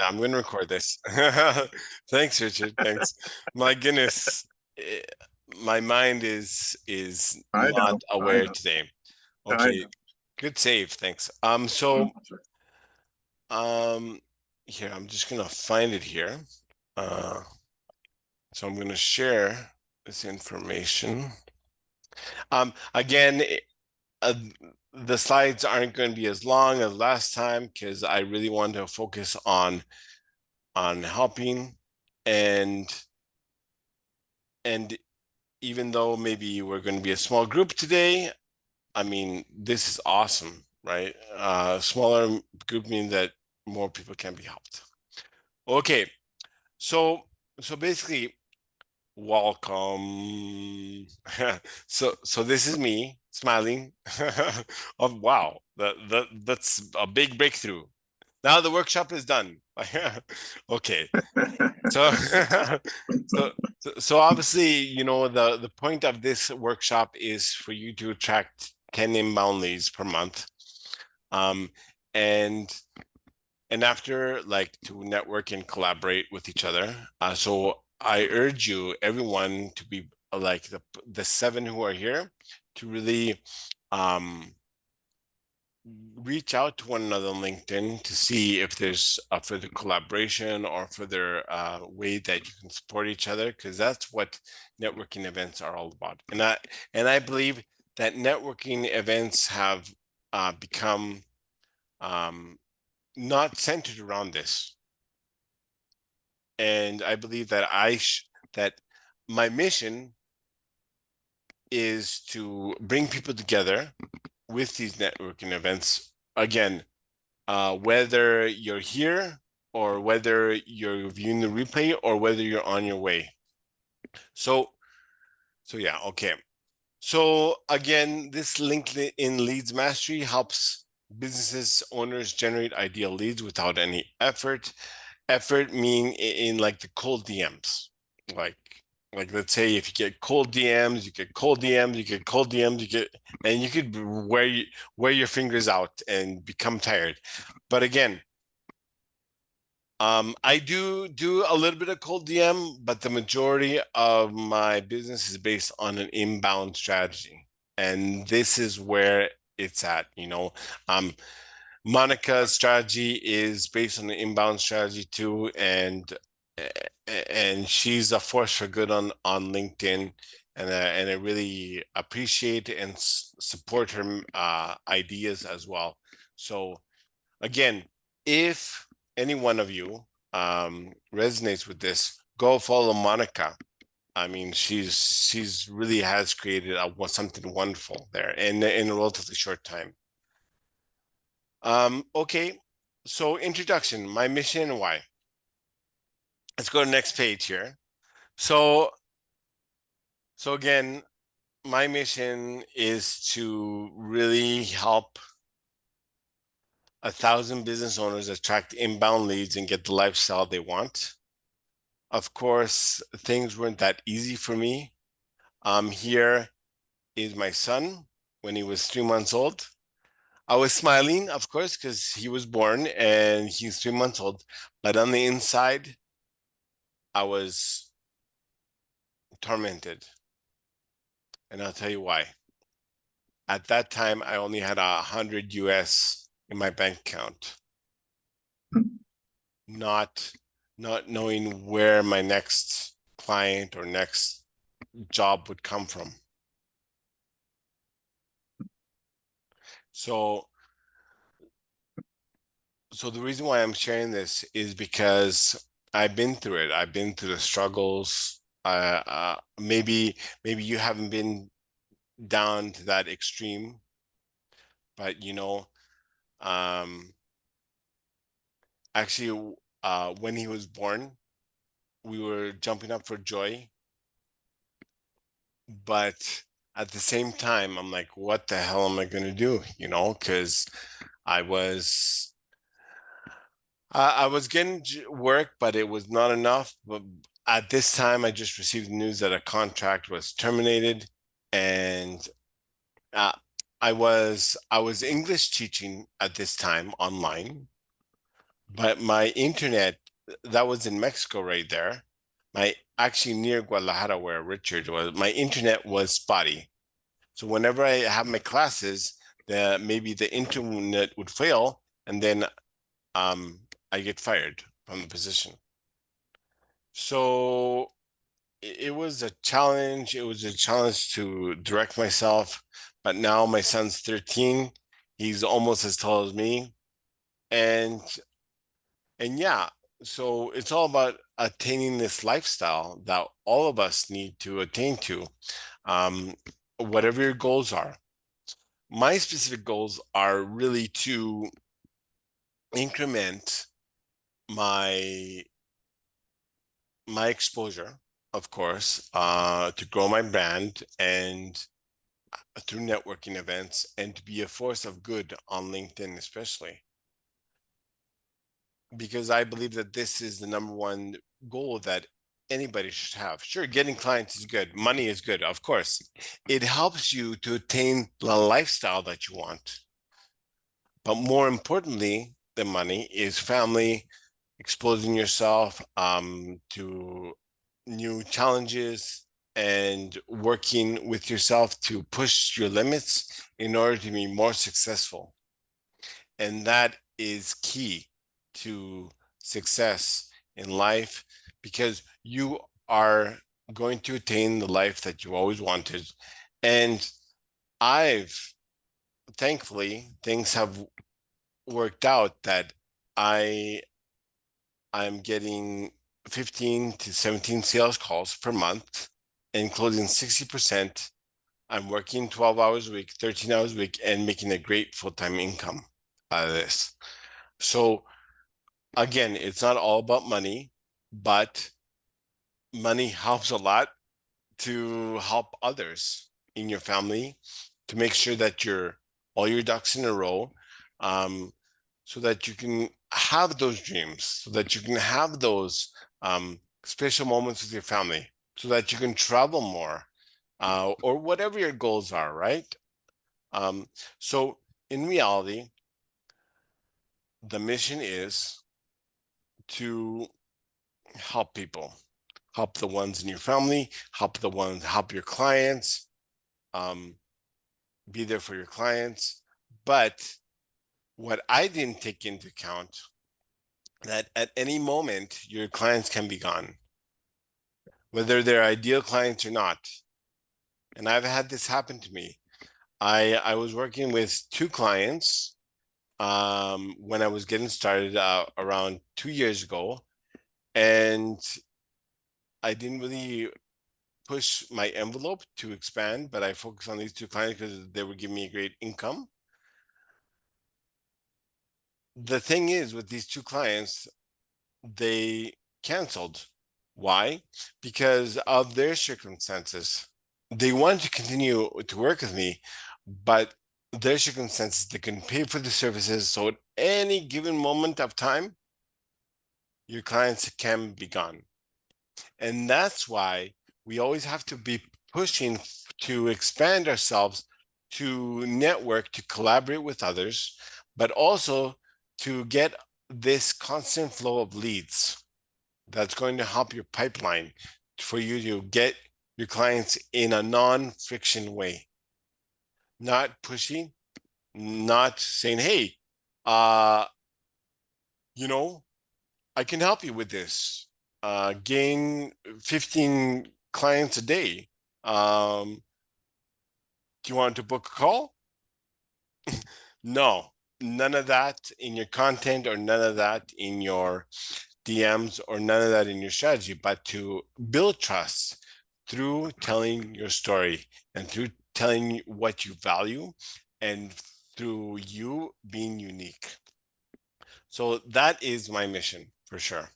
I'm going to record this. Thanks, Richard. Thanks. My goodness, eh, my mind is I not know, I aware know, today. I Okay, know. good save. Thanks. Um, here I'm just gonna find it here. Uh, so I'm gonna share this information. Again, uh, the slides aren't going to be as long as last time because I really want to focus on helping and and even though maybe we're going to be a small group today, I mean, this is awesome, right? Smaller group means that more people can be helped. Okay, so so basically, welcome. So this is me smiling. Oh wow, that's a big breakthrough. Now the workshop is done. Okay, so so so obviously, the point of this workshop is for you to attract 10 inbound leads per month. Um, and and after, like, to network and collaborate with each other. So I urge you, everyone, to be like the seven who are here, to really um reach out to one another on LinkedIn to see if there's a further collaboration or further way that you can support each other, because that's what networking events are all about. And I believe that networking events have become not centered around this. And I believe that that my mission is to bring people together with these networking events. Again, whether you're here or whether you're viewing the replay or whether you're on your way. So yeah, okay. So again, this LinkedIn Leads Mastery helps businesses owners generate ideal leads without any effort. Effort mean in like the cold DMs. Like like let's say if you get cold DMs, you get cold DMs, you get cold DMs, and you could wear your fingers out and become tired. But again, I do a little bit of cold DM, but the majority of my business is based on an inbound strategy. And this is where it's at. Um, Monica's strategy is based on the inbound strategy too, and she's a force for good on LinkedIn, and I really appreciate and support her ideas as well. So again, if any one of you resonates with this, go follow Monica. I mean, she's really has created something wonderful there in a relatively short time. Okay, so introduction, my mission and why. Let's go to the next page here. So again, my mission is to really help 1,000 business owners attract inbound leads and get the lifestyle they want. Of course, things weren't that easy for me. Here is my son when he was 3 months old. I was smiling, of course, because he was born and he's 3 months old. But on the inside, I was tormented. And I'll tell you why. At that time, I only had 100 US in my bank account, not not knowing where my next client or next job would come from. So so the reason why I'm sharing this is because I've been through it. I've been through the struggles. Maybe you haven't been down to that extreme, but um, actually, when he was born, we were jumping up for joy, but at the same time, I'm like, what the hell am I going to do? Because I was I was getting work, but it was not enough. But at this time, I just received news that a contract was terminated, and uh, I was English teaching at this time online, but my internet, that was in Mexico right there. My actually near Guadalajara where Richard was, my internet was spotty. So whenever I have my classes, maybe the internet would fail, and then I get fired from the position. So it was a challenge. It was a challenge to direct myself. But now my son's 13. He's almost as tall as me. And yeah, so it's all about attaining this lifestyle that all of us need to attain to, um, whatever your goals are. My specific goals are really to increment my exposure, of course, to grow my brand and through networking events and to be a force of good on LinkedIn, especially because I believe that this is the number one goal that anybody should have. Sure, getting clients is good, money is good, of course. It helps you to attain the lifestyle that you want. But more importantly than money is family, exposing yourself to new challenges and working with yourself to push your limits in order to be more successful. And that is key to success in life because you are going to attain the life that you always wanted. And I've thankfully things have worked out that I I'm getting 15 to 17 sales calls per month and closing 60%. I'm working 12 hours a week, 13 hours a week, and making a great full-time income out of this. So again, it's not all about money, but money helps a lot to help others in your family to make sure that you're all your ducks in a row, um, so that you can have those dreams, so that you can have those special moments with your family, so that you can travel more, or whatever your goals are, right? Um, so in reality, the mission is to help people, help the ones in your family, help your clients, um, be there for your clients. But what I didn't take into account that at any moment your clients can be gone, whether they're ideal clients or not. And I've had this happen to me. I was working with two clients when I was getting started around 2 years ago, and I didn't really push my envelope to expand, but I focused on these two clients because they would give me a great income. The thing is, with these two clients, they canceled. Why? Because of their circumstances. They wanted to continue to work with me, but their circumstances, they couldn't pay for the services. So at any given moment of time, your clients can be gone. And that's why we always have to be pushing to expand ourselves, to network, to collaborate with others, but also to get this constant flow of leads that's going to help your pipeline for you to get your clients in a non-friction way, not pushing, not saying, hey, uh, you know, I can help you with this. Gain 15 clients a day. Do you want to book a call? No, none of that in your content or none of that in your DMs or none of that in your strategy, but to build trust through telling your story and through telling what you value and through you being unique. So that is my mission for sure.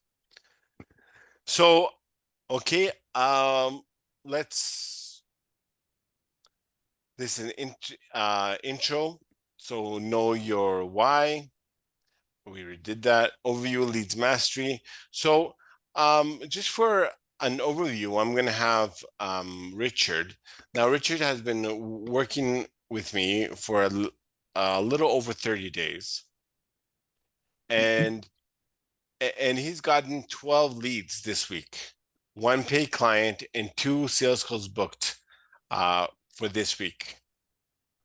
So, okay, let's this is an intro. So know your why. We did that. Overview leads mastery. So, just for an overview, I'm going to have Richard. Now, Richard has been working with me for a little over 30 days. And and he's gotten 12 leads this week, one paid client and two sales calls booked for this week.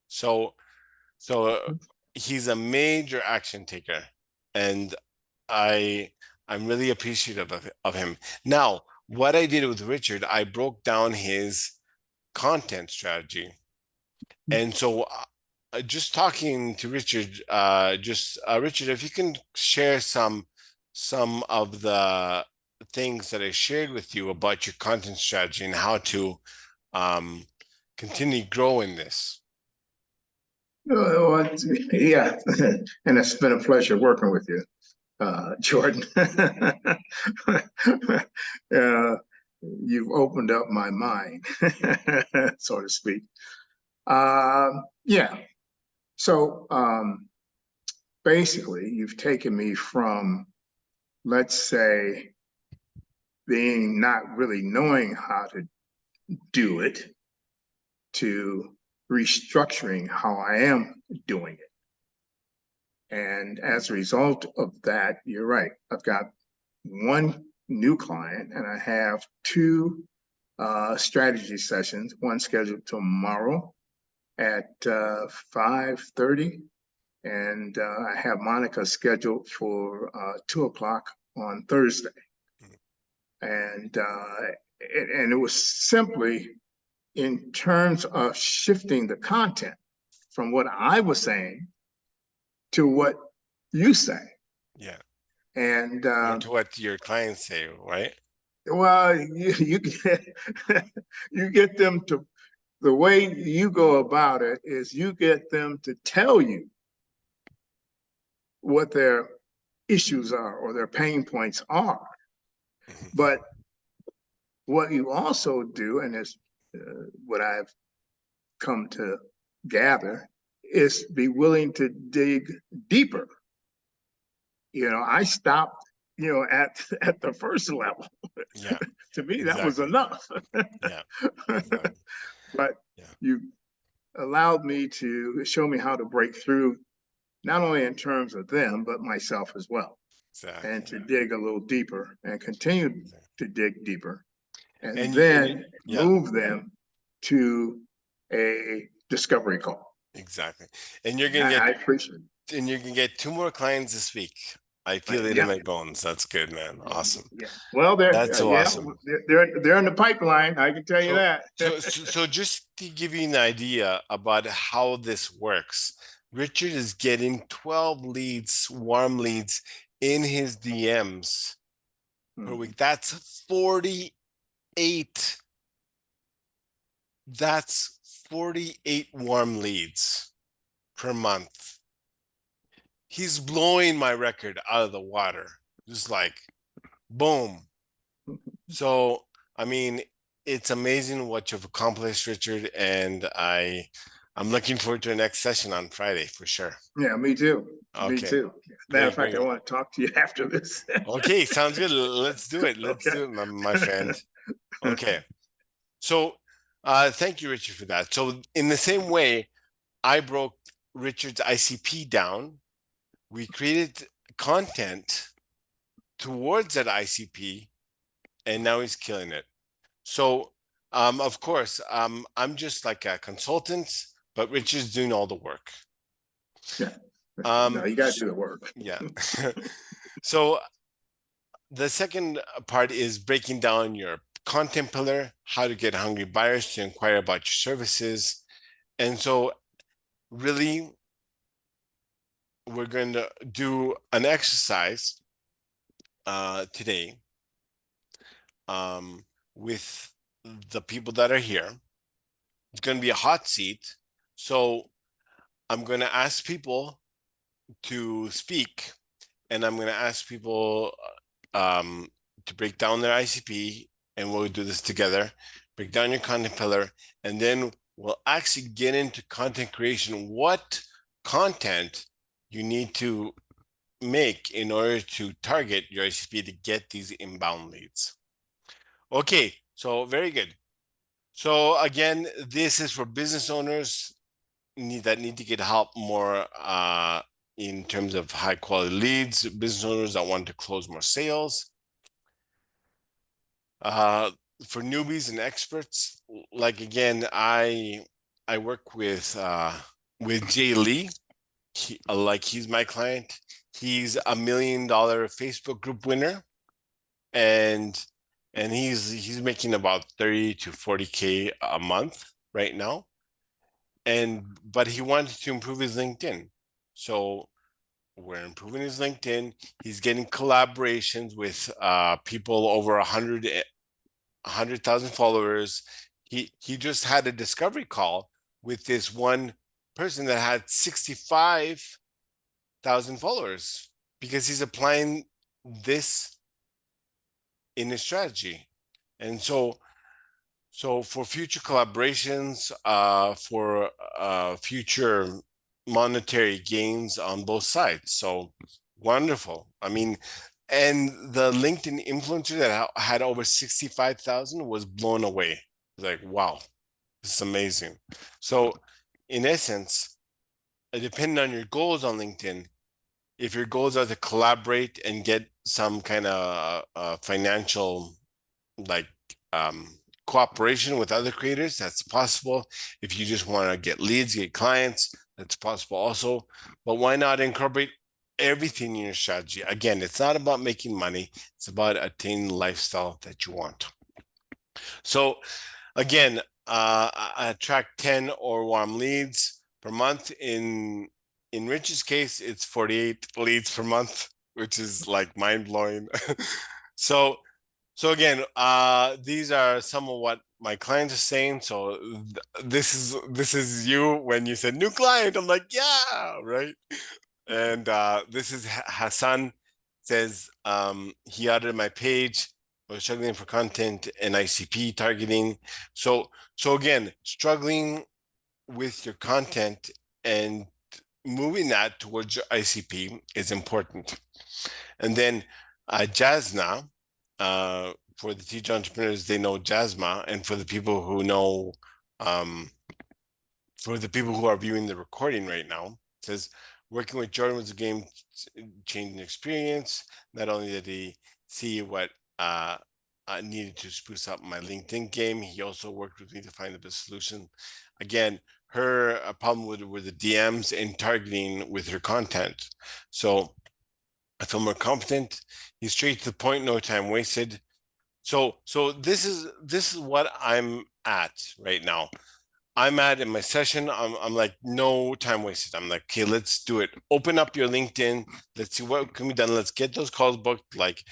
So he's a major action taker, and I I'm really appreciative of him. Now, what I did with Richard, I broke down his content strategy. And so just talking to Richard, Richard, if you can share some of the things that I shared with you about your content strategy and how to um, continue growing this. Yeah, and it's been a pleasure working with you, Jordan. You've opened up my mind, so to speak. Yeah. So basically, you've taken me from, let's say, being not really knowing how to do it to restructuring how I am doing it. And as a result of that, you're right. I've got one new client and I have two strategy sessions, one scheduled tomorrow at 5:30, and I have Monica scheduled for 2 o'clock on Thursday. And it was simply in terms of shifting the content from what I was saying to what you say. Yeah. And Or to what your clients say, right? well, you get you get them to, the way you go about it is you get them to tell you what their issues are or their pain points are. But what you also do, and is what I've come to gather, is be willing to dig deeper. I stopped, at the first level. Yeah, To me, that was exactly. enough. Yeah, exactly. But Yeah, you allowed me to show me how to break through, not only in terms of them, but myself as well, and exactly. to dig a little deeper and continue to dig deeper, and And then yeah, move them to a discovery call. exactly. And you're gonna get I appreciate it. and you can get two more clients this week. I feel it in Yeah, my bones. That's good, man. Awesome. yeah. Well, That's so yeah, awesome. they're in the pipeline. I can tell you So, that. so just to give you an idea about how this works, Richard is getting 12 leads, warm leads in his DMs per week. That's 48. That's 48 warm leads per month. He's blowing my record out of the water. Just like boom. So, I mean, it's amazing what you've accomplished, Richard, and I'm looking forward to the next session on Friday for sure. Yeah, me too. Me Okay. too. Matter of Great, fact, I great. want to talk to you after this. Okay, sounds good. Let's do it. Let's Okay. do it, my friend. Okay. So, thank you, Richard, for that. So, in the same way, I broke Richard's ICP down. We created content towards that ICP, and now he's killing it. So, of course, I'm just like a consultant, but Richard's doing all the work. Yeah. No, Um, you got to do the work. yeah. So the second part is breaking down your content pillar, how to get hungry buyers to inquire about your services. And so really, we're going to do an exercise today with the people that are here. It's going to be a hot seat. So I'm going to ask people to speak, and I'm going to ask people to break down their ICP, and we'll do this together. Break down your content pillar, and then we'll actually get into content creation. What content you need to make in order to target your ICP to get these inbound leads. Okay, so very good. So again, this is for business owners that need to get help more in terms of high quality leads, business owners that want to close more sales. For newbies and experts, like again, I work with Jay Lee. He's my client. He's $1 million Facebook group winner, and he's making about 30 to 40K a month right now. But he wanted to improve his LinkedIn. So we're improving his LinkedIn. He's getting collaborations with people over 100,000 followers. He just had a discovery call with this one person that had 65,000 followers because he's applying this in his strategy. And so for future collaborations, for future monetary gains on both sides. So wonderful. I mean, and the LinkedIn influencer that had over 65,000 was blown away. Like, wow, this is amazing. So in essence, depending on your goals on LinkedIn, if your goals are to collaborate and get some kind of financial like cooperation with other creators, that's possible. If you just want to get leads, get clients, that's possible also. But why not incorporate everything in your strategy? Again, it's not about making money, it's about attaining the lifestyle that you want. So again, I attract 10 or warm leads per month. In Rich's case, it's 48 leads per month, which is like mind-blowing. so so again, these are some of what my clients are saying. So this is you when you said new client. I'm like, yeah, right. And this is Hassan says he added my page. I was struggling for content and ICP targeting. So again, struggling with your content and moving that towards your ICP is important. And then Jasna, for the teacher entrepreneurs, they know Jasma, and for the people who know, for the people who are viewing the recording right now, it says working with Jordan was a game changing experience. Not only did he see what I needed to spruce up my LinkedIn game, he also worked with me to find the best solution. Again, her problem with the DMs and targeting with her content. So I feel more confident. He's straight to the point, no time wasted. So this is what I'm at right now. I'm at in my session. I'm like, no time wasted. I'm like, okay, let's do it. Open up your LinkedIn. Let's see what can be done. Let's get those calls booked. Like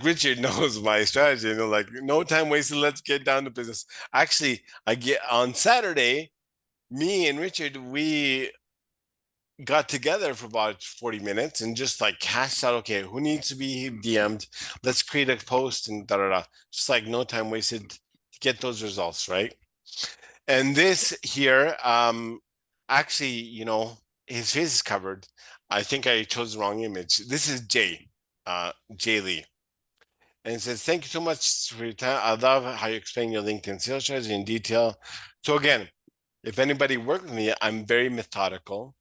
Richard knows my strategy. Like no time wasted. Let's get down to business. Actually, I get on Saturday. Me and Richard, we got together for about 40 minutes and just like hashed out, okay, who needs to be DM'd? Let's create a post and da da da. Just like no time wasted to get those results, right? And this here, actually, his face is covered. I think I chose the wrong image. This is Jay Lee. And it says, thank you so much for your time. I love how you explain your LinkedIn sales strategy in detail. So again, if anybody worked with me, I'm very methodical.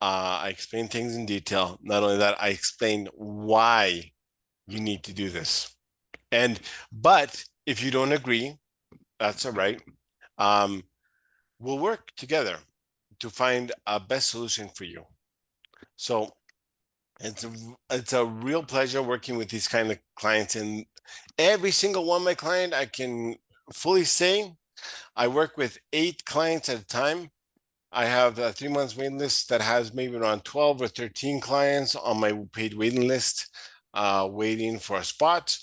I explain things in detail. Not only that, I explain why you need to do this. But if you don't agree, that's all right. We'll work together to find a best solution for you. So it's a real pleasure working with these kind of clients, and every single one of my client, I can fully say I work with 8 clients at a time. I have a 3 months waiting list that has maybe around 12 or 13 clients on my paid waiting list, waiting for a spot.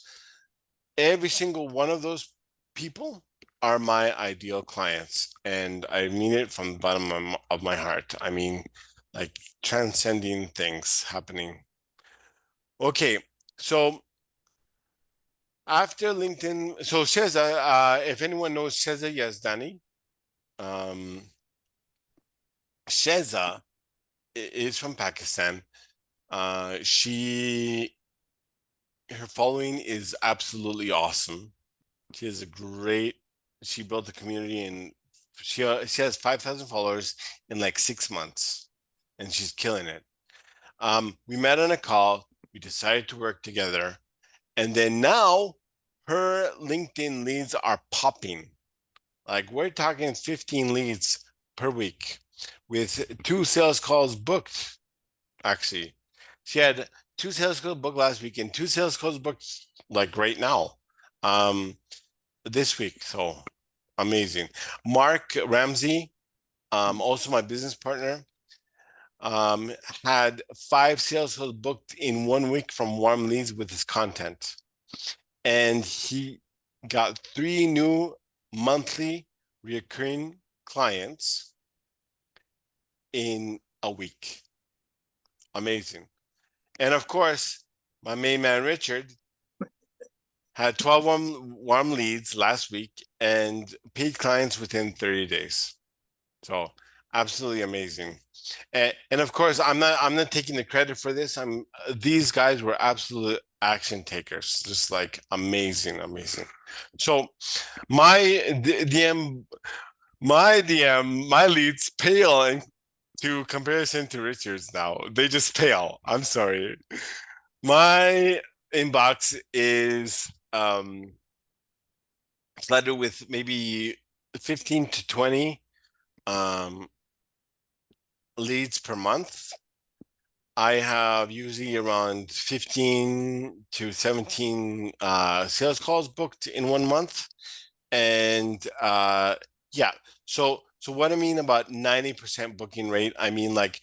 Every single one of those people are my ideal clients. And I mean it from the bottom of my heart. I mean, like transcending things happening. Okay, so after LinkedIn, so Sheza, if anyone knows Sheza Yazdani, Sheza is from Pakistan. Her following is absolutely awesome. She has she built a community and she has 5,000 followers in like 6 months. and she's killing it. We met on a call. We decided to work together. And then now her LinkedIn leads are popping. Like we're talking 15 leads per week with 2 sales calls booked. Actually, she had 2 sales calls booked last week and 2 sales calls booked like right now, um, this week. So amazing. Mark Ramsey, also my business partner, um, had 5 sales calls booked in 1 week from warm leads with his content. And he got 3 new monthly recurring clients in a week. Amazing. And of course, my main man, Richard, had 12 warm leads last week and paid clients within 30 days. So absolutely amazing. And of course, I'm not taking the credit for this. These guys were absolute action takers, just like amazing. So my DM, my leads pale in to comparison to Richard's now. They just pale. I'm sorry. My inbox is flooded with maybe 15 to 20 um leads per month. I have usually around 15 to 17 sales calls booked in 1 month. And yeah, so what I mean about 90% booking rate, I mean like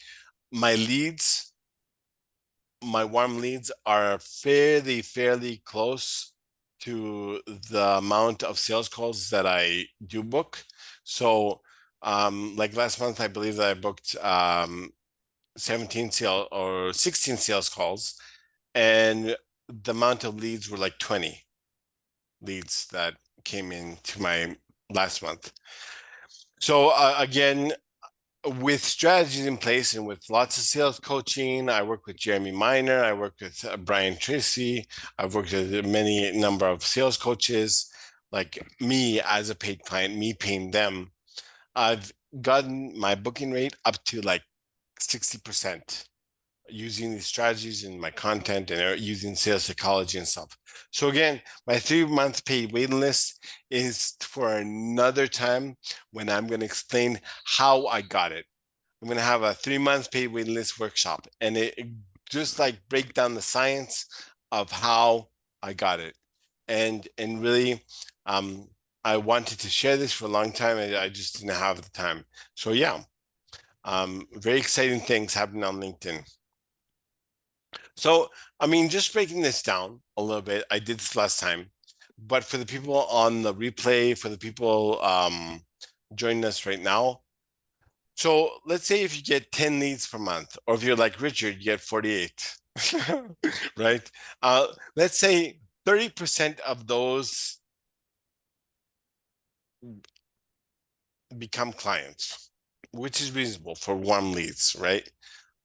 my leads, my warm leads are fairly close to the amount of sales calls that I do book. So like last month, I believe that I booked 17 sales or 16 sales calls, and the amount of leads were like 20 leads that came in to my last month. So again, with strategies in place and with lots of sales coaching, I work with Jeremy Miner, I work with Brian Tracy, I've worked with many number of sales coaches, like me as a paid client, me paying them. I've gotten my booking rate up to like 60% using these strategies in my content and using sales psychology and stuff. So again, my 3 month paid waiting list is for another time when I'm going to explain how I got it. I'm going to have a 3 month paid waiting list workshop, and it just like break down the science of how I got it. And really, I wanted to share this for a long time, and I just didn't have the time. So yeah, very exciting things happening on LinkedIn. So, I mean, just breaking this down a little bit, I did this last time, but for the people on the replay, for the people joining us right now, so let's say if you get 10 leads per month, or if you're like Richard, you get 48, right? Let's say 30% of those become clients, which is reasonable for warm leads, right?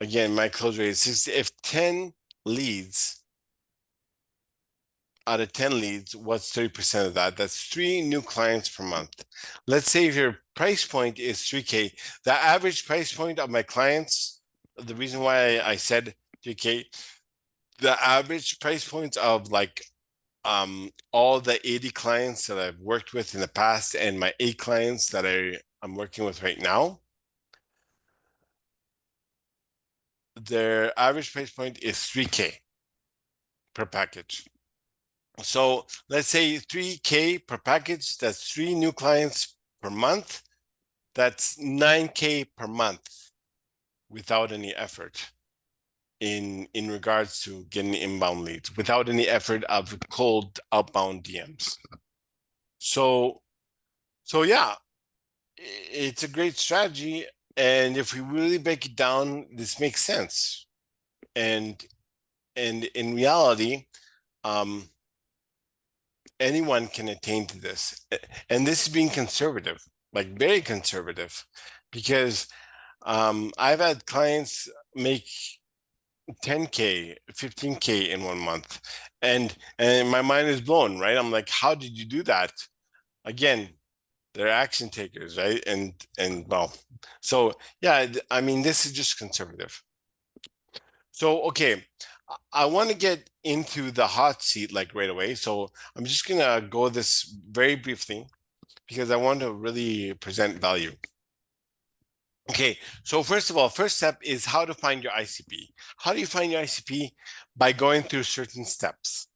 Again, my close rate is 60. If 10 leads out of 10 leads, what's 30% of that? That's 3 new clients per month. Let's say if your price point is 3K, the average price point of my clients, the reason why I said 3K, the average price points of like all the 80 clients that I've worked with in the past and my 8 clients that I'm working with right now, their average price point is 3K per package. So let's say 3K per package, that's 3 new clients per month. That's 9K per month without any effort in regards to getting inbound leads, without any effort of cold outbound DMs. So yeah, it's a great strategy. And if we really break it down, this makes sense. And in reality, um, anyone can attain to this. And this is being conservative, like very conservative, because I've had clients make 10K, 15K in 1 month. And my mind is blown, right? I'm like, how did you do that? Again, They're action takers, right? And well, so yeah, I mean, this is just conservative. So okay, I want to get into the hot seat like right away. So I'm just gonna go this very briefly because I want to really present value. Okay, so first of all, first step is how to find your ICP. How do you find your ICP? By going through certain steps,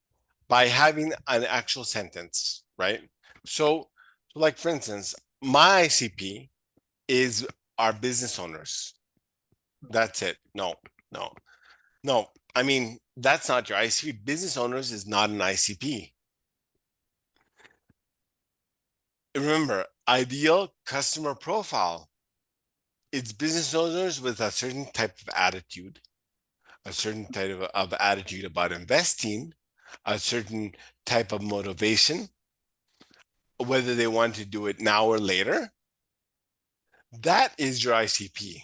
by having an actual sentence, right? So, like for instance, my ICP is our business owners. That's it. No, no, no. I mean, that's not your ICP. Business owners is not an ICP. Remember, ideal customer profile. It's business owners with a certain type of attitude, a certain type of attitude about investing, a certain type of motivation, whether they want to do it now or later. That is your ICP,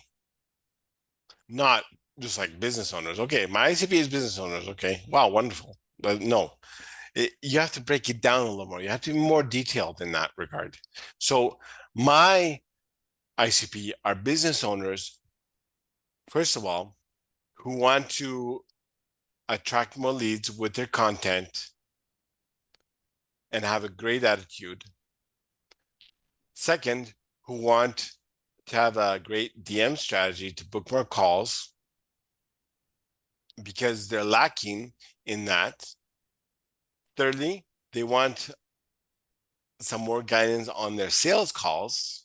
not just like business owners. Okay, my ICP is business owners. Okay, wow, wonderful. But no, you have to break it down a little more. You have to be more detailed in that regard. So my ICP are business owners, first of all, who want to attract more leads with their content and have a great attitude. Second, who want to have a great DM strategy to book more calls because they're lacking in that. Thirdly, they want some more guidance on their sales calls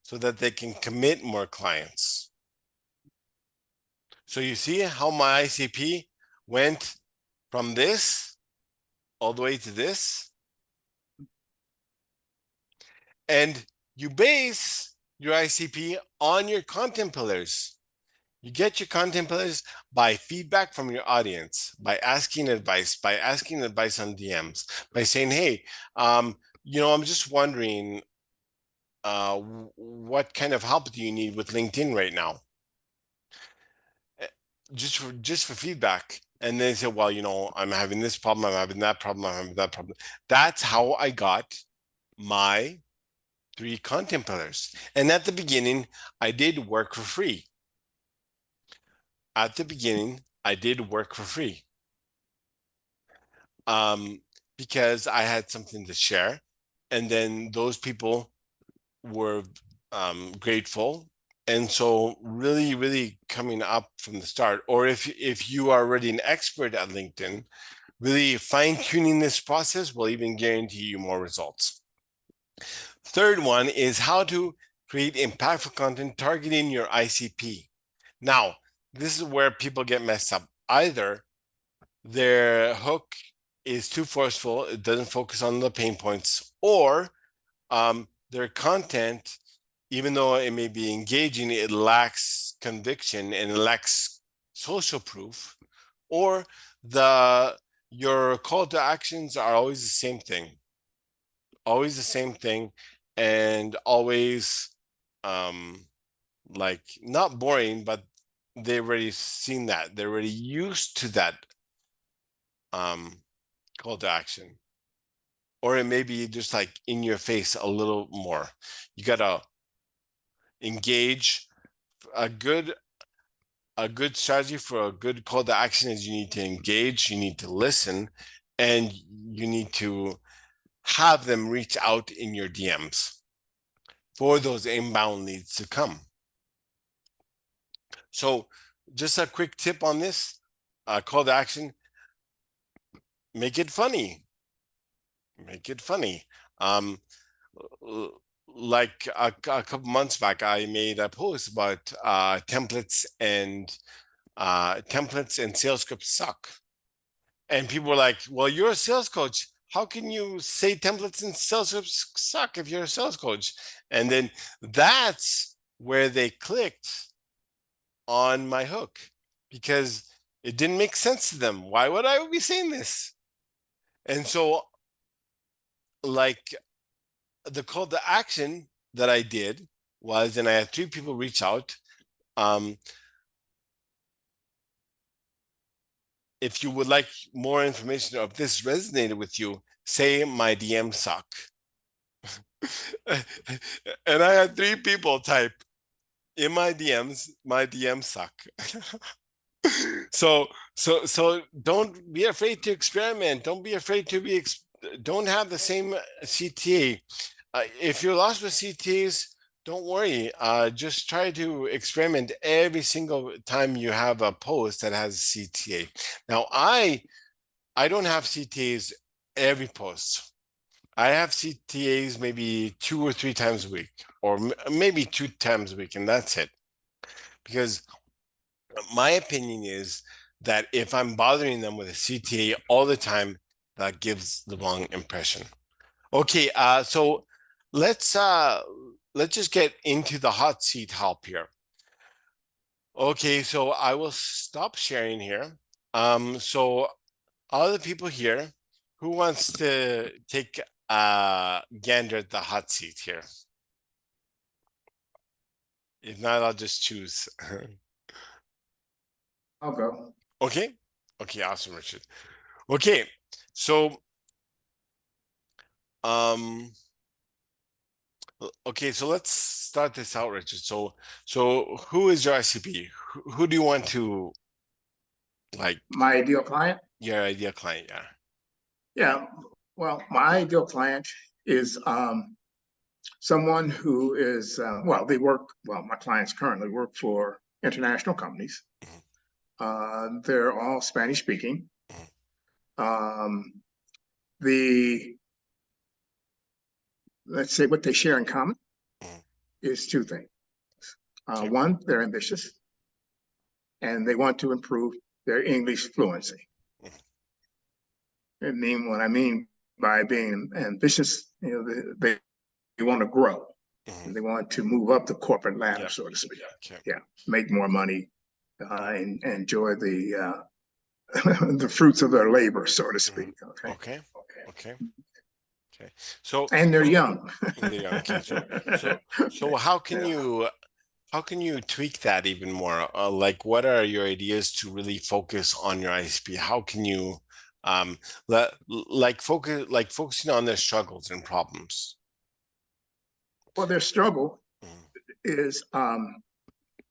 so that they can commit more clients. So you see how my ICP went from this all the way to this. And you base your ICP on your content pillars. You get your content pillars by feedback from your audience, by asking advice on DMs, by saying, hey, I'm just wondering, what kind of help do you need with LinkedIn right now? Just for feedback. And then they say, well, I'm having this problem, I'm having that problem, I'm having that problem. That's how I got my 3 content pillars. And at the beginning, I did work for free. At the beginning, I did work for free. Because I had something to share. And then those people were grateful. And so really, really coming up from the start, or if you are already an expert at LinkedIn, really fine-tuning this process will even guarantee you more results. Third one is how to create impactful content targeting your ICP. Now, this is where people get messed up. Either their hook is too forceful, it doesn't focus on the pain points, or their content, even though it may be engaging, it lacks conviction and it lacks social proof, or your call to actions are always the same thing, and always like not boring, but they've already seen that, they're already used to that call to action. Or it may be just like in your face a little more. You gotta engage. A good strategy for a good call to action is you need to engage, you need to listen, and you need to have them reach out in your DMs for those inbound leads to come. So just a quick tip on this call to action: make it funny. Make it funny. Like a couple months back, I made a post about templates and sales scripts suck. And people were like, well, you're a sales coach. How can you say templates and sales scripts suck if you're a sales coach? And then that's where they clicked on my hook, because it didn't make sense to them. Why would I be saying this? And so, like, the call to action that I did was, and I had 3 people reach out. If you would like more information, or if this resonated with you, say my DM suck. And I had 3 people type in my DMs, my DMs suck. So don't be afraid to experiment. Don't be afraid to don't have the same CTA. If you're lost with CTAs, don't worry. Just try to experiment every single time you have a post that has a CTA. Now, I don't have CTAs every post. I have CTAs maybe 2 or 3 times a week, or maybe 2 times a week, and that's it. Because my opinion is that if I'm bothering them with a CTA all the time, that gives the wrong impression. Okay, so let's uh let's just get into the hot seat help here. Okay, so I will stop sharing here. So all the people here, who wants to take a gander at the hot seat here? If not, I'll just choose. I'll go. Okay. Okay, awesome, Richard. Okay, so um okay, so let's start this out, Richard. So who is your ICP? Who do you want to like My ideal client? your ideal client? Yeah. Yeah. Well, my ideal client is someone who is, my clients currently work for international companies. They're all Spanish speaking. Um, the Let's say what they share in common is two things. Okay. One, they're ambitious and they want to improve their English fluency. What I mean by being ambitious, they want to grow. Mhm. They want to move up the corporate ladder, Yeah. so to speak. Okay. Yeah, make more money and enjoy the the fruits of their labor, so to speak. Okay. Okay. Okay. Okay. So And they're young. okay. So how can you tweak that even more? Like, what are your ideas to really focus on your ISP? How can you let focusing on their struggles and problems? Well, their struggle Mm, is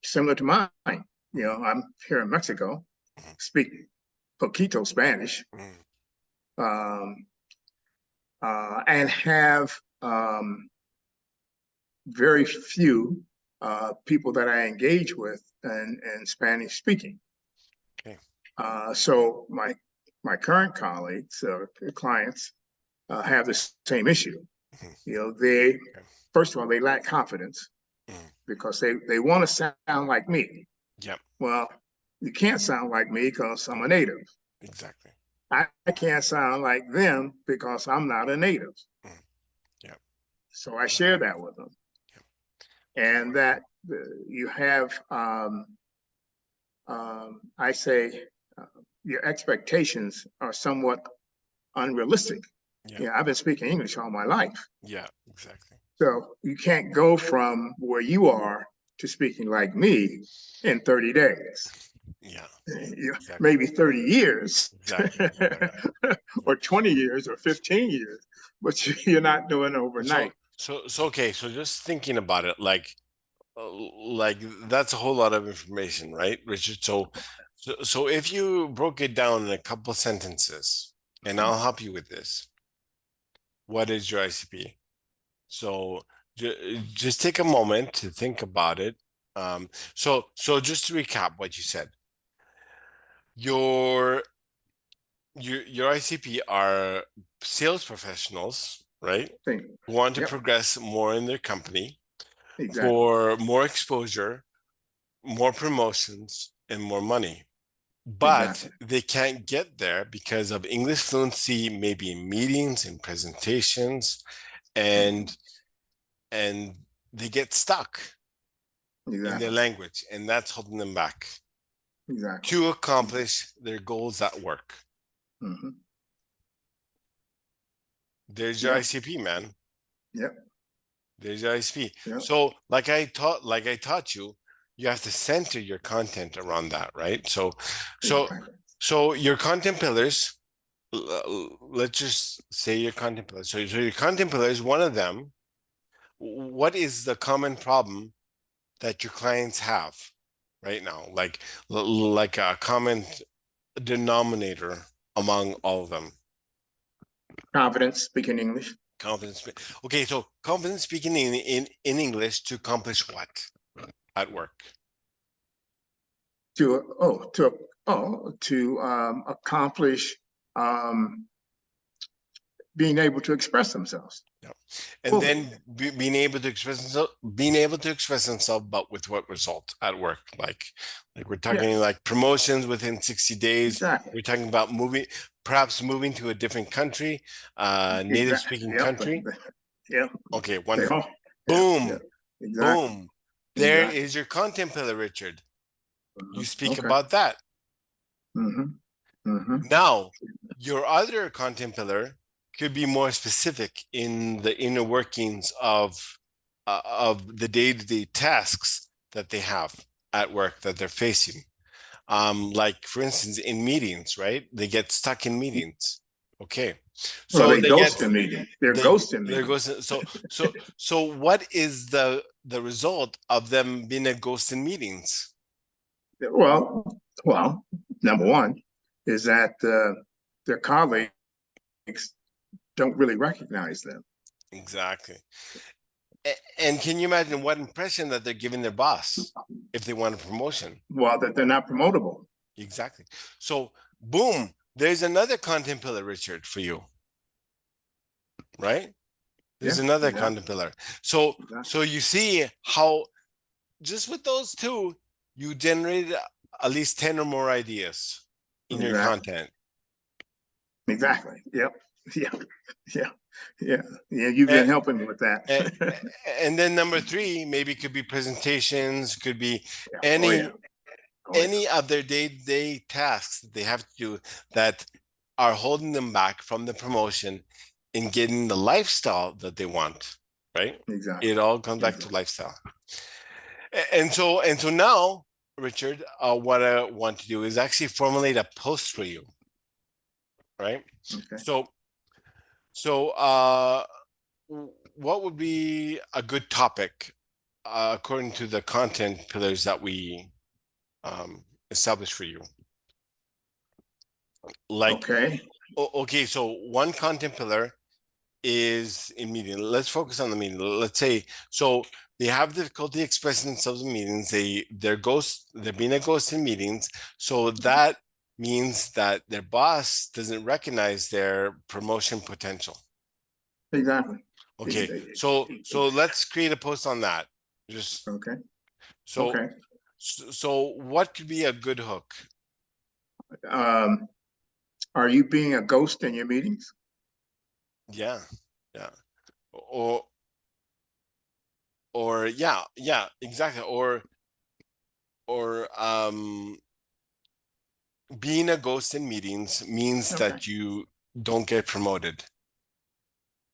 similar to mine. I'm here in Mexico, mm, speak poquito Spanish, mm, um, and have very few people that I engage with and Spanish speaking. okay. So my current colleagues or clients have the same issue. Mhm, They okay. first of all they lack confidence Mm, because they want to sound like me. yep. Well, you can't sound like me because I'm No, a native. exactly. I can't sound like them because I'm not a native. Mm, yep. So I share Okay. that with them, Yep. Okay. and that you have I say uh, your expectations are somewhat unrealistic. Yeah. Yeah, I've been speaking English all my life. Yeah. Exactly. So you can't go from where you are to speaking like me in 30 days. Yeah. Exactly. Maybe 30 years Exactly. Exactly. or 20 years or 15 years, but you're not doing So overnight. so okay. So just thinking about it, like that's a whole lot of information, right, Richard? So if you broke it down in a couple sentences, and I'll help you with this. What is your ICP? So just take a moment to think about it. So just to recap what you said, your your ICP are sales professionals, right? Think, Who want to yep, progress more in their company exactly, for more exposure, more promotions, and more money. But exactly. they can't get there because of English fluency, maybe in meetings and presentations, Mhm. and and they get stuck in their Exactly, language, and that's holding them back exactly. to accomplish their goals at work. Hmm. There's your Yep, ICP, man. yep, There's your ICP. yep, So, like I taught you, you have to center your content around that, right? So, exactly. so your content pillars. Let's just say your content pillars. So your content pillars. One of them what is the common problem that your clients have right now? Like a common denominator among all of them. Confidence, speaking English. Confidence. Okay, so confidence speaking in English to accomplish what at work? To accomplish being able to express themselves. Yeah. And then being able to express themselves, but with what result at work? Like we're talking like promotions within 60 days. Exactly. We're talking about perhaps moving to a different country, native speaking country. Yeah. Okay, wonderful. Yeah. Boom. Yeah. Exactly. Boom. There is your content pillar, Richard. You speak about that. Now, your other content pillar could be more specific in the inner workings of the day-to-day tasks that they have at work that they're facing. Like for instance, in meetings, right? They get stuck in meetings. Okay. So they ghost in meetings. They're ghosting meetings. So what is the result of them being a ghost in meetings? Well, number one is that their colleagues don't really recognize them. Exactly. And can you imagine what impression that they're giving their boss if they want a promotion? Well, that they're not promotable. Exactly. So, boom, there's another content pillar, Richard, for you. Right? There's another content pillar. So you see how just with those two, you generated at least 10 or more ideas in your content. Exactly. Yep. Yeah. You've been helping me with that. And then number 3, maybe could be presentations, could be any of their day-to-day tasks that they have to do that are holding them back from the promotion in getting the lifestyle that they want, right? Exactly. It all comes back to lifestyle. And so now, Richard, what I want to do is actually formulate a post for you, right? Okay. So what would be a good topic according to the content pillars that we established for you? Okay, so one content pillar is in meeting. Let's focus on the meeting. Let's say, so they have difficulty expressing themselves in meetings. They're being a ghost in meetings. So that means that their boss doesn't recognize their promotion potential. Exactly. Okay. So let's create a post on that. So what could be a good hook? Are you being a ghost in your meetings? Yeah. Or yeah, exactly. Or being a ghost in meetings means that you don't get promoted.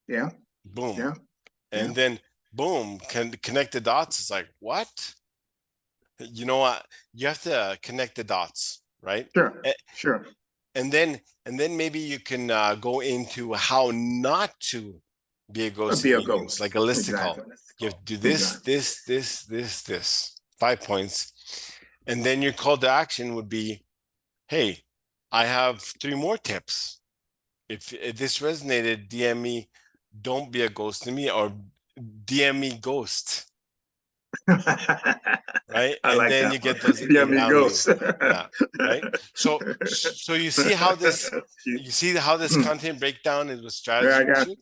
Yeah. Boom. Yeah. And then boom, connect the dots. It's like, what? You know what? You have to connect the dots, right? Sure. And then maybe you can go into how not to be a ghost in meetings, like a listicle. You have to do this. 5 points. And then your call to action would be, hey, I have 3 more tips. If this resonated, DM me, don't be a ghost to me, or DM me ghost. Right? And then you get those ghosts. Yeah. Right. So you see how this content breakdown is with strategy.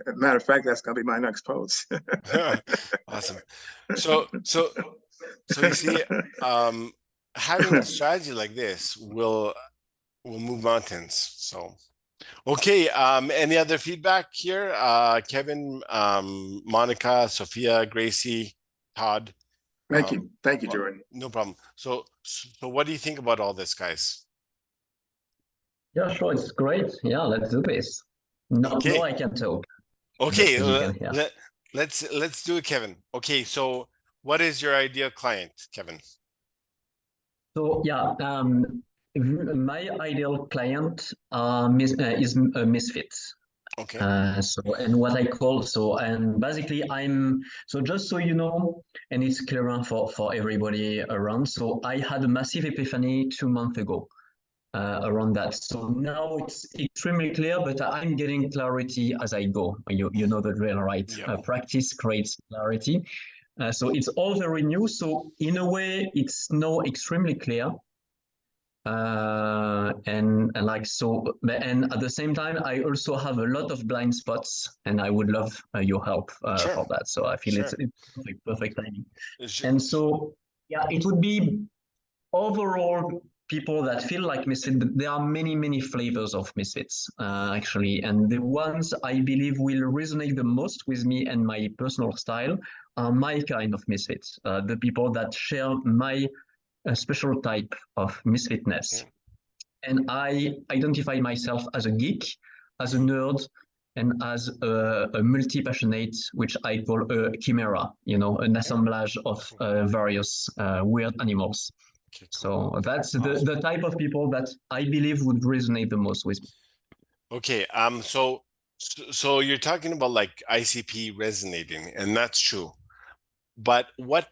Matter of fact, that's gonna be my next post. Awesome. So you see, having a strategy like this will move mountains. So okay, any other feedback here? Kevin, Monica, Sophia, Gracie, Todd. Thank you, Jordan. No problem. So what do you think about all this, guys? Yeah, sure, it's great. Yeah, let's do this. No, I can talk. Okay, let's do it, Kevin. Okay, so what is your ideal client, Kevin? So yeah, my ideal client is misfits. Okay. So and what I call so and basically I'm so just so you know, and it's clearer for everybody around. So I had a massive epiphany 2 months ago around that. So now it's extremely clear, but I'm getting clarity as I go. You know the drill, right? Yeah. Practice creates clarity. So it's all very new. So in a way, it's now extremely clear. And like so, and at the same time, I also have a lot of blind spots, and I would love your help Sure. for that. So I feel Sure. it's perfect timing. Sh- And so, yeah, it would be overall people that feel like misfit. There are many flavors of misfits actually, and the ones I believe will resonate the most with me and my personal style are my kind of misfits. The people that share my special type of misfitness. Okay. And I identify myself as a geek, as a nerd, and as a multi-passionate, which I call a chimera, an assemblage of various weird animals. Okay, cool. So that's Awesome. the type of people that I believe would resonate the most with me. Okay. So you're talking about like ICP resonating, and that's true. But what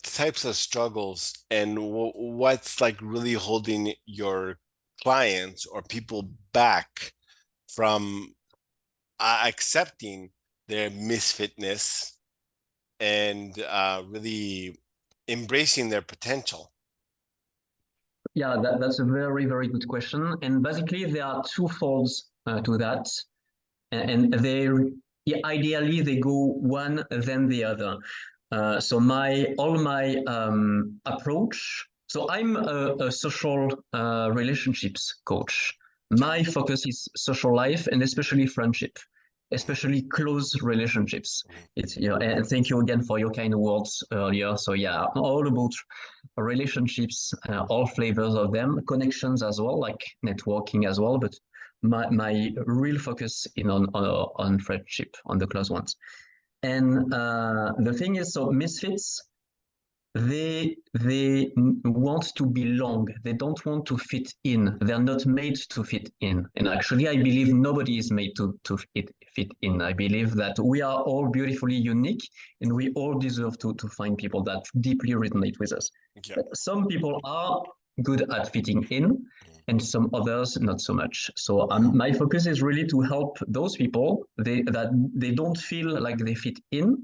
types of struggles and what's like really holding your clients or people back from accepting their misfitness and really embracing their potential? Yeah, that's a very good question. And basically, there are two folds to that. And ideally they go one then the other. So all my approach. So I'm a social relationships coach. My focus is social life and especially friendship, especially close relationships. It's and thank you again for your kind words earlier. So yeah, all about relationships, all flavors of them, connections as well, like networking as well, but my real focus in on friendship, on the close ones. And the thing is, so misfits, they want to belong. They don't want to fit in. They're not made to fit in. And actually, I believe nobody is made to fit in. I believe that we are all beautifully unique, and we all deserve to find people that deeply resonate with us. Yeah. But some people are good at fitting in, and some others not so much. So my focus is really to help those people that they don't feel like they fit in,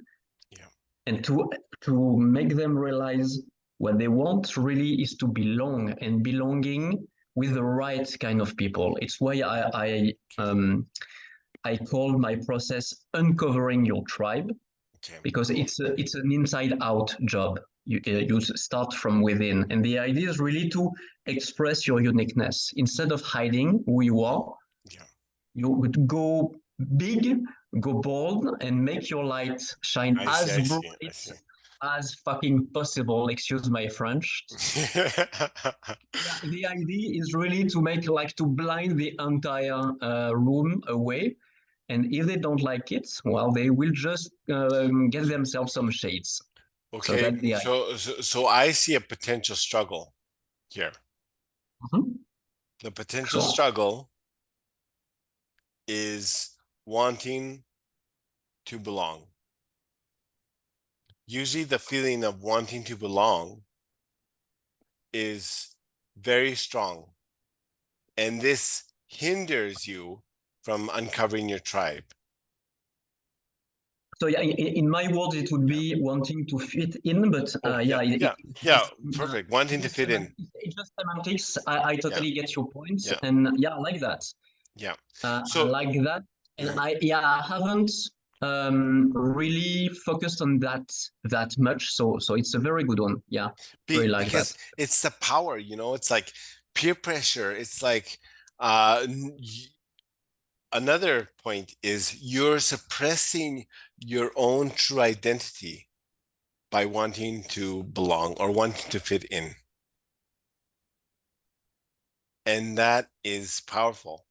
Yeah. and to make them realize what they want really is to belong, and belonging with the right kind of people. It's why I call my process uncovering your tribe, Okay. because it's an inside out job. You start from within, and the idea is really to express your uniqueness instead of hiding who you are. Yeah. You would go big, go bold, and make your light shine I see. as I see. I bright see. as fucking possible. Excuse my French. Yeah, the idea is really to make like to blind the entire room away. And if they don't like it, well, they will just get themselves some shades. So Okay. that's the idea. So I see a potential struggle here. Mhm. The potential Sure. struggle is wanting to belong. Usually, the feeling of wanting to belong is very strong, and this hinders you from uncovering your tribe. So yeah, in my words, it would Yeah. be wanting to fit in, but Oh, yeah, yeah. Perfect. Wanting to fit in. it's just semantics. I Yeah. totally get your point, Yeah. and yeah, I like that. Yeah. I So, like that, and mhm. I haven't really focused on that much. So it's a very good one. Yeah, really like that. Because it's the power, it's like peer pressure. It's like another point is you're suppressing your own true identity by wanting to belong or wanting to fit in. And that is powerful.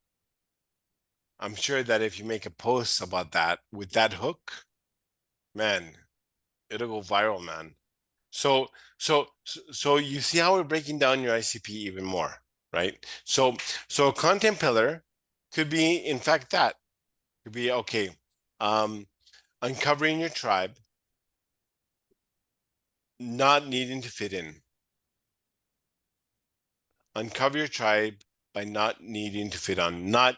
I'm sure that if you make a post about that with that hook, man, it'll go viral, man. So, so you see how we're breaking down your ICP even more, right? So a content pillar could be, in fact, that could be okay. Uncovering your tribe, not needing to fit in. Uncover your tribe by not needing to fit on, not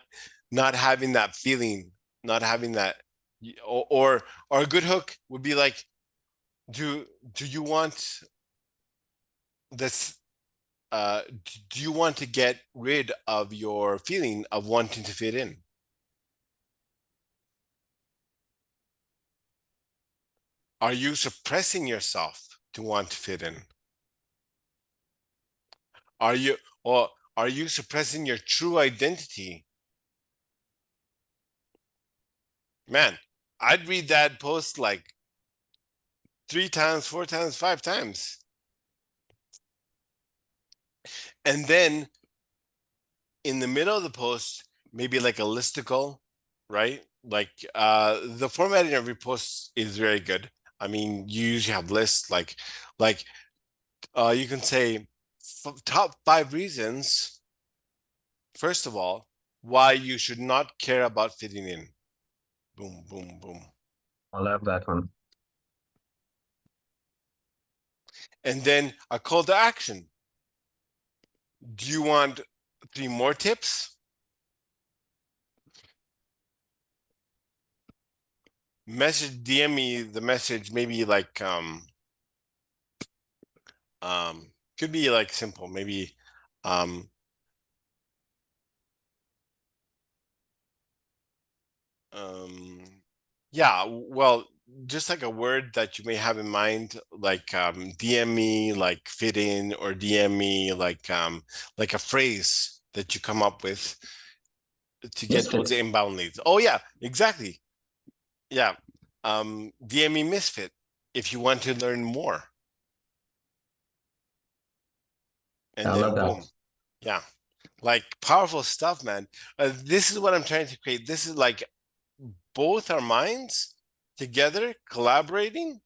having that feeling, not having that, or a good hook would be like, do you want this? Do you want to get rid of your feeling of wanting to fit in? Are you suppressing yourself to want to fit in? Are you suppressing your true identity? Man, I'd read that post like 3 times, 4 times, 5 times. And then in the middle of the post, maybe like a listicle, right? Like the formatting of your posts is very good. I mean, you usually have lists like you can say top 5 reasons, first of all, why you should not care about fitting in. Boom, boom, boom. I love that one. And then a call to action. Do you want 3 more tips? DM me the message, maybe like could be like simple, maybe yeah, well, just like a word that you may have in mind, like DM me like fit in, or DM me like a phrase that you come up with to get those Misfit. inbound leads. Oh yeah, exactly. Yeah. DM me misfit if you want to learn more. And I then love that. boom. Yeah. Like powerful stuff, man. This is what I'm trying to create. This is like both our minds together collaborating.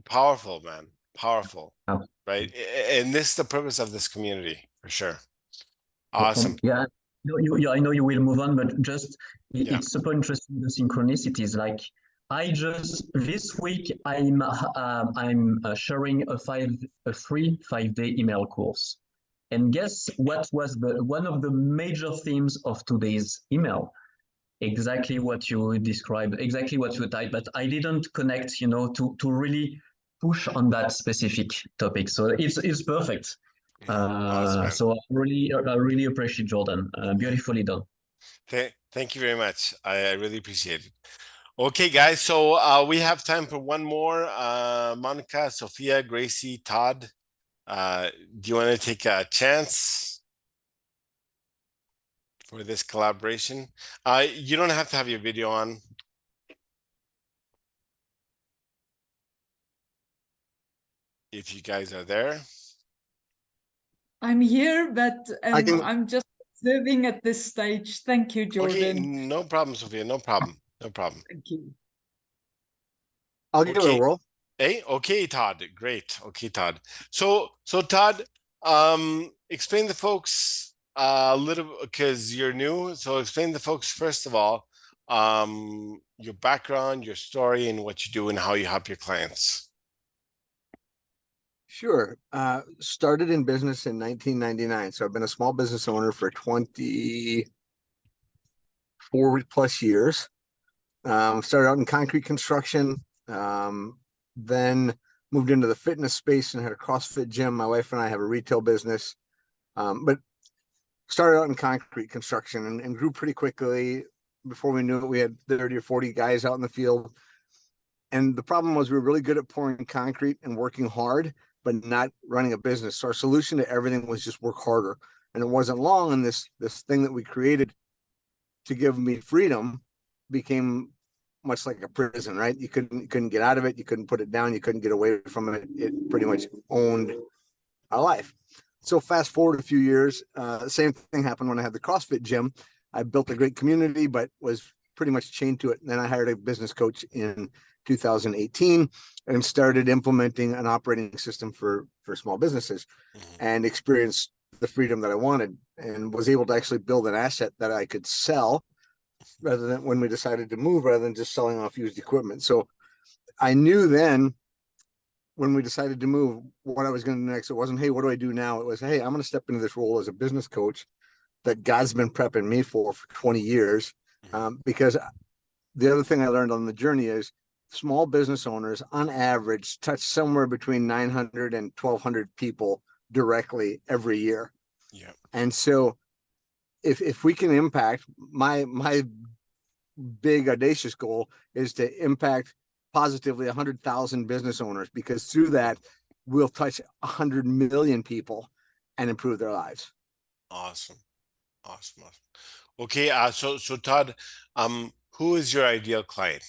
Powerful, man. Powerful. Absolutely. Right. And this is the purpose of this community for sure. Awesome. Yeah, I know you will move on, but just Yeah. it's super interesting, the synchronicities. Like I just this week I'm sharing a free 5-day email course, and guess what was the one of the major themes of today's email? Exactly what you described, exactly what you typed, but I didn't connect, to really push on that specific topic. So it's perfect. Awesome, man. So I really appreciate Jordan. Beautifully done. Thank you very much. I really appreciate it. Okay, guys. So we have time for one more. Monica, Sophia, Gracie, Todd. Do you want to take a chance for this collaboration? You don't have to have your video on. If you guys are there. I'm here, but I'm just observing at this stage. Thank you, Jordan. Okay, no problem, Sophia. No problem. No problem. Thank you. I'll give it a whirl. Hey, okay, Todd. Great. Okay, Todd. So Todd, explain the folks a little, because you're new. So explain the folks first of all, your background, your story, and what you do, and how you help your clients. Sure. Started in business in 1999. So I've been a small business owner for 24 plus years. Started out in concrete construction, then moved into the fitness space and had a CrossFit gym. My wife and I have a retail business, but started out in concrete construction and grew pretty quickly. Before we knew it, we had 30 or 40 guys out in the field. And the problem was we were really good at pouring concrete and working hard, but not running a business. So our solution to everything was just work harder. And it wasn't long, and this thing that we created to give me freedom became much like a prison, right? You couldn't get out of it. You couldn't put it down. You couldn't get away from it. It pretty much owned our life. So fast forward a few years, same thing happened when I had the CrossFit gym. I built a great community, but was pretty much chained to it. And then I hired a business coach in 2018 and started implementing an operating system for small businesses, and experienced the freedom that I wanted, and was able to actually build an asset that I could sell rather than when we decided to move, rather than just selling off used equipment. So I knew then when we decided to move what I was going to do next. It wasn't, hey, what do I do now? It was, hey, I'm going to step into this role as a business coach that God's been prepping me for 20 years. Because the other thing I learned on the journey is small business owners on average touch somewhere between 900 and 1200 people directly every year. Yeah. And so if we can impact, my big audacious goal is to impact positively 100,000 business owners, because through that we'll touch 100 million people and improve their lives. Awesome. Okay, so Todd, who is your ideal client?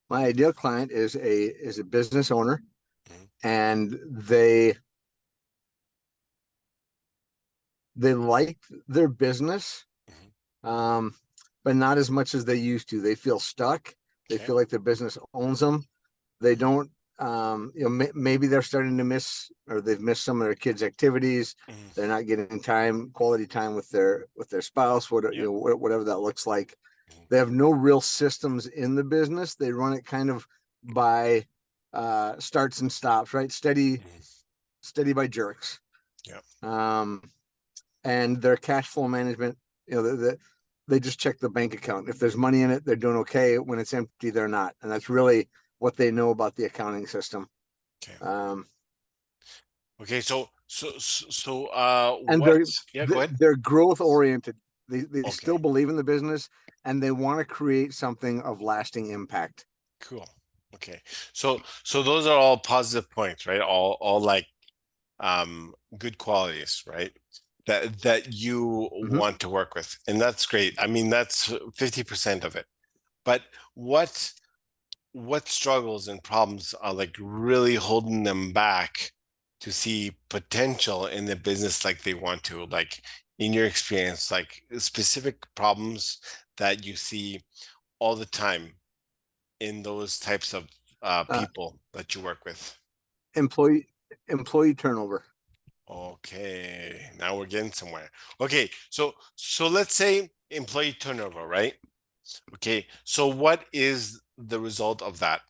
My ideal client is a business owner, and they like their business, but not as much as they used to. They feel stuck. They feel like their business owns them. They don't, maybe they're starting to miss, or they've missed some of their kids' activities. They're not getting quality time with their spouse, whatever that looks like. They have no real systems in the business. They run it kind of by starts and stops, right? Steady by jerks. Yeah. And their cash flow management, they just check the bank account. If there's money in it, they're doing okay. When it's empty, they're not. And that's really what they know about the accounting system. Okay. So, and go ahead. They're growth oriented. They still believe in the business, and they want to create something of lasting impact. Cool. Okay. So those are all positive points, right? All like, good qualities, right? That you want to work with. And that's great. I mean, that's 50% of it. But what struggles and problems are like really holding them back to see potential in the business like they want to? Like, in your experience, like specific problems that you see all the time in those types of people that you work with? Employee turnover. Okay, now we're getting somewhere. Okay, so let's say employee turnover, right? Okay, so what is the result of that?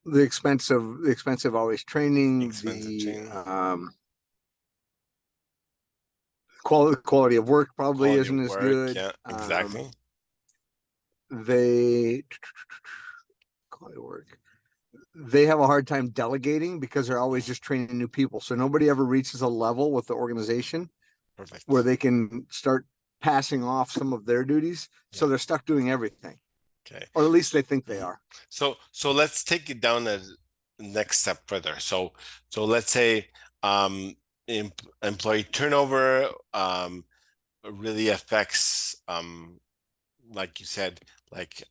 The expensive always training, quality of work probably isn't as good. Yeah, exactly. Quality of work. They have a hard time delegating because they're always just training new people. So nobody ever reaches a level with the organization where they can start passing off some of their duties. So they're stuck doing everything. Okay. Or at least they think they are. So let's take it down a next step further. So let's say employee turnover really affects, like you said, like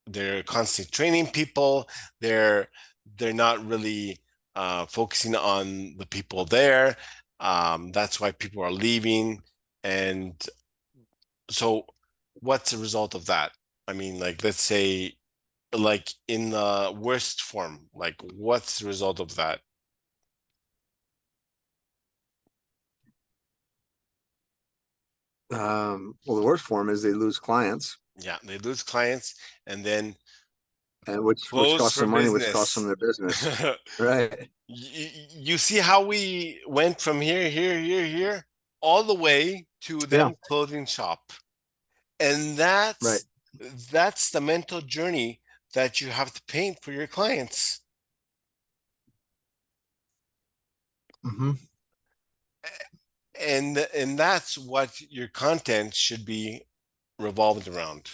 they're constantly training people. They're not really focusing on the people there. That's why people are leaving. And so what's the result of that? I mean, like, let's say, like, in the worst form, like, what's the result of that? Well, the worst form is they lose clients. Yeah, they lose clients, and then which costs them money, which costs them their business. Right. You see how we went from here, all the way to them clothing shop. And that's the mental journey that you have to paint for your clients. And that's what your content should be revolved around.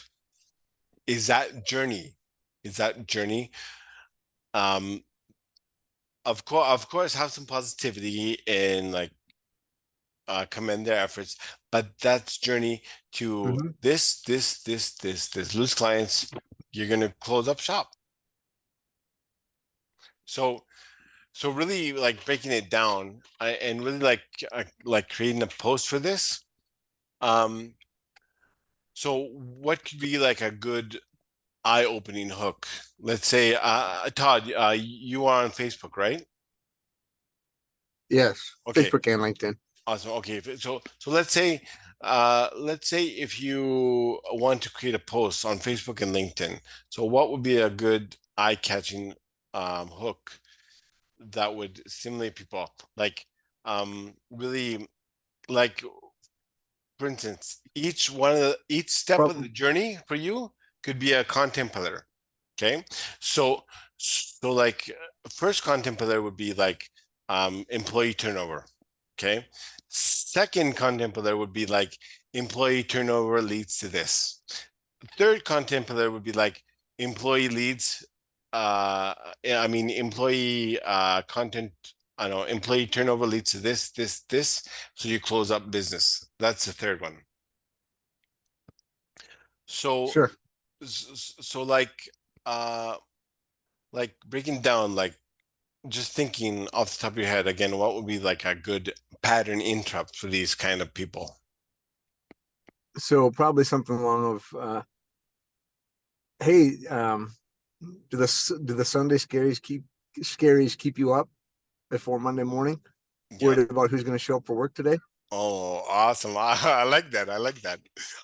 Is that journey. Of course, have some positivity and like commend their efforts, but that's journey to this lose clients. You're gonna close up shop. So really, like, breaking it down and really like creating a post for this. So what could be like a good eye-opening hook? Let's say, Todd, you are on Facebook, right? Yes, Okay. Facebook and LinkedIn. Awesome. Okay. So let's say if you want to create a post on Facebook and LinkedIn, so what would be a good eye-catching hook that would stimulate people? Like really, like, for instance, each step of the journey for you could be a content pillar. Okay. So like first content pillar would be like employee turnover. Okay. Second content pillar would be like employee turnover leads to this. Third content pillar would be like employee leads employee content, I don't know, employee turnover leads to this, so you close up business. That's the third one. So Sure. so like breaking down, like just thinking off the top of your head again, what would be like a good pattern interrupt for these kind of people? So probably something along of, hey, do the Sunday scaries keep you up before Monday morning? Yeah. Worried about who's going to show up for work today? Oh, awesome. I like that. I like that.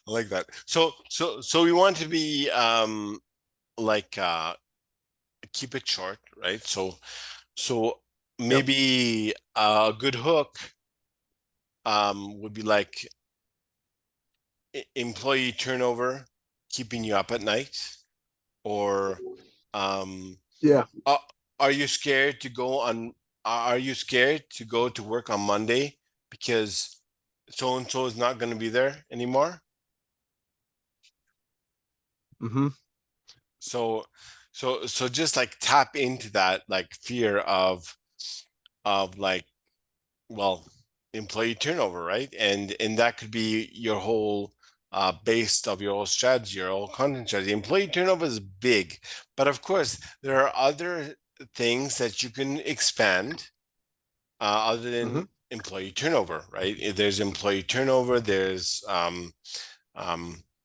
I like that. So we want to be like keep it short, right? So maybe a good hook would be like employee turnover keeping you up at night, or Yeah. are you scared to go on are you scared to go to work on Monday because so and so is not going to be there anymore? Mm-hmm. So just like tap into that like fear of like, well, employee turnover, right? And that could be your whole base of your whole strategy, your whole content strategy. Employee turnover is big, but of course there are other things that you can expand other than employee turnover, right? If there's employee turnover, there's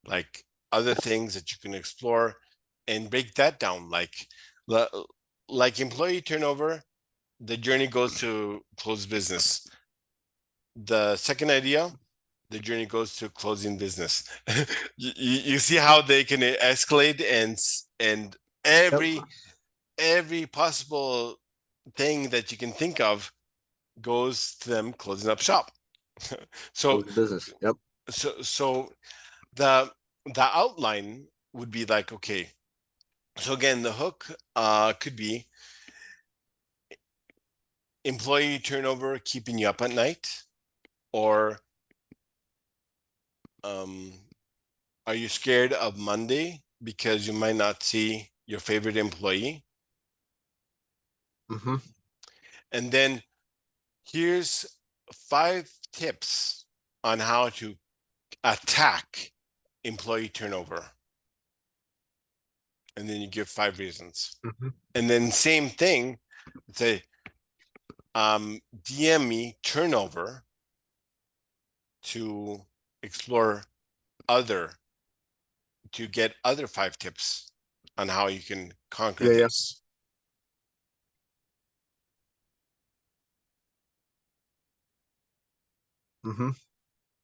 like other things that you can explore and break that down. Like employee turnover, the journey goes to close business. The second idea, the journey goes to closing business. You see how they can escalate, and every possible thing that you can think of goes to them closing up shop. So business. Yep. so the outline would be like, okay, so again, the hook could be employee turnover keeping you up at night, or are you scared of Monday because you might not see your favorite employee? Mm-hmm. And then here's 5 tips on how to attack employee turnover. And then you give 5 reasons. Mm-hmm. And then same thing, say, DM me turnover to explore to get other 5 tips on how you can conquer this. Mm-hmm.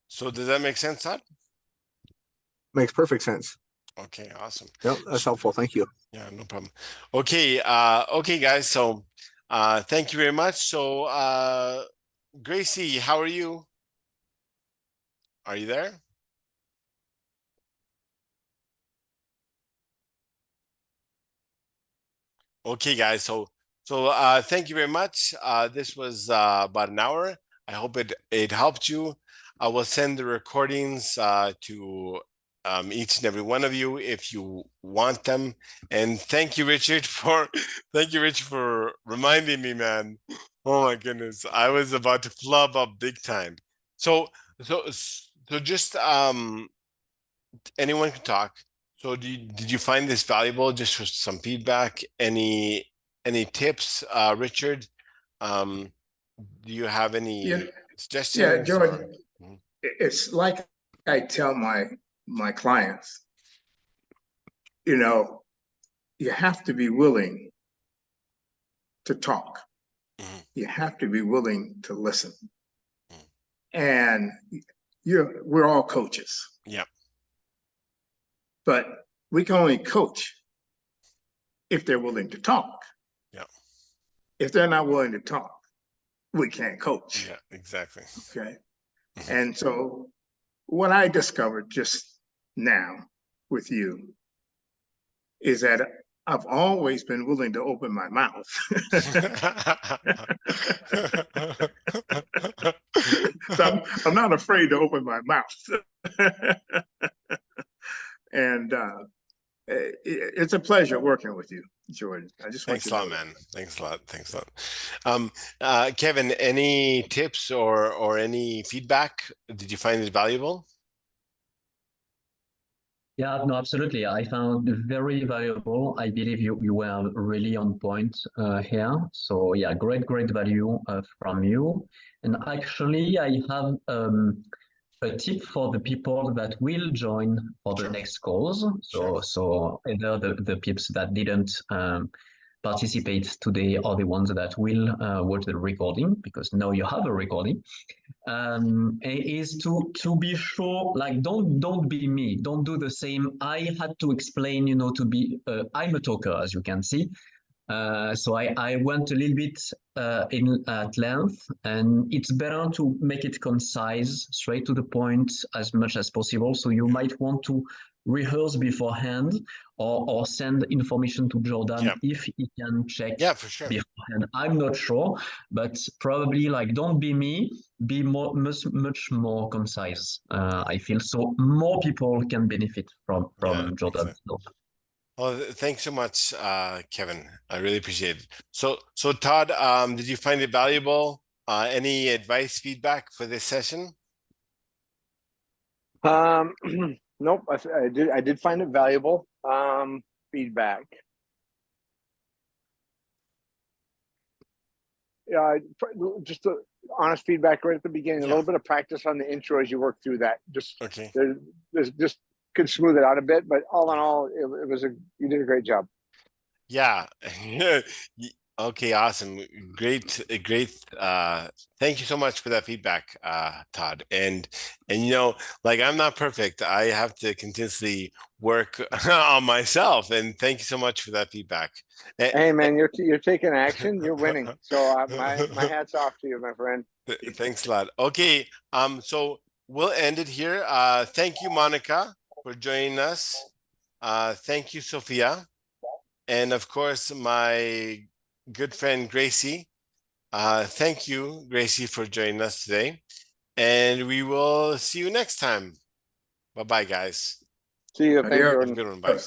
So does that make sense, Todd? Makes perfect sense. Okay, awesome. Yep, that's helpful. Thank you. Yeah, no problem. Okay, okay, guys. So thank you very much. So Gracie, how are you? Are you there? Okay, guys. So thank you very much. This was about an hour. I hope it helped you. I will send the recordings to each and every one of you if you want them. And thank you, Richard, for reminding me, man. Oh my goodness, I was about to flub up big time. So just anyone can talk. So did you find this valuable? Just for some feedback, any tips, Richard? Do you have any suggestions? Yeah, George, Mhm. it's like I tell my clients, you have to be willing to talk. Mhm. You have to be willing to listen. Mhm. And we're all coaches, Yeah. but we can only coach if they're willing to talk. Yeah. If they're not willing to talk, we can't coach. Yeah, exactly. Okay. Mhm. And so what I discovered just now with you is that I've always been willing to open my mouth. So I'm not afraid to open my mouth. And it's a pleasure working with you, Jordan. I just want Thanks you a to lot, know man. Thanks a lot. Thanks a lot. Kevin, any tips or any feedback? Did you find it valuable? Yeah, no, absolutely. I found it very valuable. I believe you were really on point here. So yeah, great value from you. And actually, I have a tip for the people that will join for the Sure. next calls. Sure. So either the peeps that didn't participate today or the ones that will watch the recording, because now you have a recording. Is to be sure, like don't be me, don't do the same. I had to explain, to be I'm a talker, as you can see. So I went a little bit in at length, and it's better to make it concise, straight to the point as much as possible. So you might want to rehearse beforehand or send information to Jordan Yeah. if he can check Yeah, for sure. beforehand. I'm not sure, but probably like don't be me, be much more concise. I feel so more people can benefit from Yeah, Jordan's exactly. help. Well, thanks so much, Kevin. I really appreciate it. So Todd, did you find it valuable? Any advice, feedback for this session? Nope. I did find it valuable. Feedback. Yeah, just honest feedback right at the beginning. Yeah. A little bit of practice on the intro as you work through that. Okay. There's just could smooth it out a bit, but all in all, it was you did a great job. Yeah. Okay, awesome. Great. Thank you so much for that feedback, Todd. And like I'm not perfect. I have to continuously work on myself. And thank you so much for that feedback. Hey man, you're taking action. You're winning. So my hat's off to you, my friend. Thanks a lot. Okay, so we'll end it here. Thank you, Monica, for joining us. Thank you, Sophia. And of course, my good friend Gracie. Thank you, Gracie, for joining us today. And we will see you next time. Bye-bye, guys. See you. Thanks, Adios. Jordan. Have a good one. Bye.